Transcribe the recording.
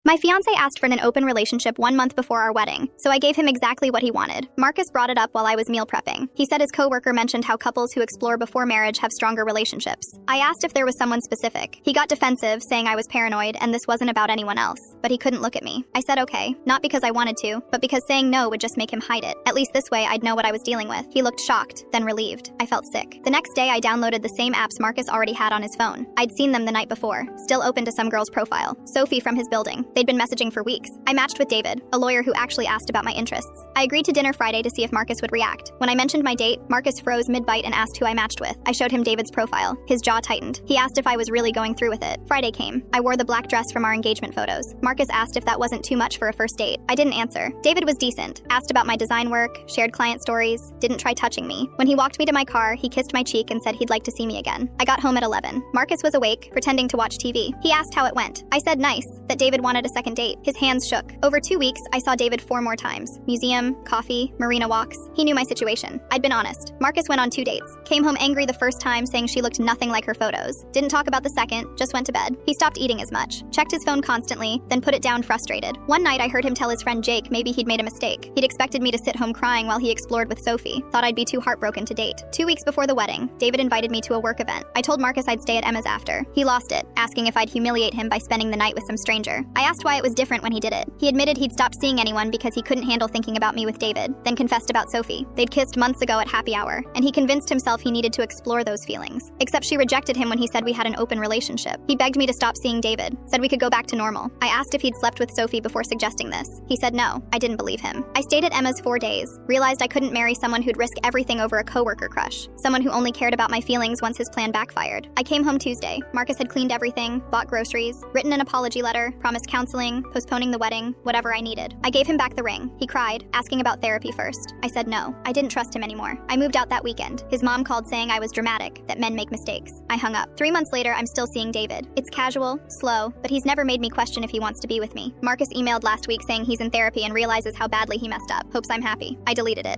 My fiancé asked for an open relationship 1 month before our wedding, so I gave him exactly what he wanted. Marcus brought it up while I was meal prepping. He said his coworker mentioned how couples who explore before marriage have stronger relationships. I asked if there was someone specific. He got defensive, saying I was paranoid and this wasn't about anyone else, but he couldn't look at me. I said okay, not because I wanted to, but because saying no would just make him hide it. At least this way I'd know what I was dealing with. He looked shocked, then relieved. I felt sick. The next day I downloaded the same apps Marcus already had on his phone. I'd seen them the night before, still open to some girl's profile. Sophie from his building. They'd been messaging for weeks. I matched with David, a lawyer who actually asked about my interests. I agreed to dinner Friday to see if Marcus would react. When I mentioned my date, Marcus froze mid-bite and asked who I matched with. I showed him David's profile. His jaw tightened. He asked if I was really going through with it. Friday came. I wore the black dress from our engagement photos. Marcus asked if that wasn't too much for a first date. I didn't answer. David was decent. Asked about my design work, shared client stories, didn't try touching me. When he walked me to my car, he kissed my cheek and said he'd like to see me again. I got home at 11. Marcus was awake, pretending to watch TV. He asked how it went. I said nice, that David wanted a second date. His hands shook. Over 2 weeks, I saw David 4 more times. Museum, coffee, marina walks. He knew my situation. I'd been honest. Marcus went on 2 dates. Came home angry the first time, saying she looked nothing like her photos. Didn't talk about the second, just went to bed. He stopped eating as much. Checked his phone constantly, then put it down frustrated. One night I heard him tell his friend Jake maybe he'd made a mistake. He'd expected me to sit home crying while he explored with Sophie. Thought I'd be too heartbroken to date. 2 weeks before the wedding, David invited me to a work event. I told Marcus I'd stay at Emma's after. He lost it, asking if I'd humiliate him by spending the night with some stranger. I asked why it was different when he did it. He admitted he'd stopped seeing anyone because he couldn't handle thinking about me with David, then confessed about Sophie. They'd kissed months ago at happy hour, and he convinced himself he needed to explore those feelings. Except she rejected him when he said we had an open relationship. He begged me to stop seeing David, said we could go back to normal. I asked if he'd slept with Sophie before suggesting this. He said no. I didn't believe him. I stayed at Emma's 4 days, realized I couldn't marry someone who'd risk everything over a coworker crush, someone who only cared about my feelings once his plan backfired. I came home Tuesday. Marcus had cleaned everything, bought groceries, written an apology letter, promised counseling, postponing the wedding, whatever I needed. I gave him back the ring. He cried, asking about therapy first. I said no. I didn't trust him anymore. I moved out that weekend. His mom called saying I was dramatic, that men make mistakes. I hung up. 3 months later, I'm still seeing David. It's casual, slow, but he's never made me question if he wants to be with me. Marcus emailed last week saying he's in therapy and realizes how badly he messed up. Hopes I'm happy. I deleted it.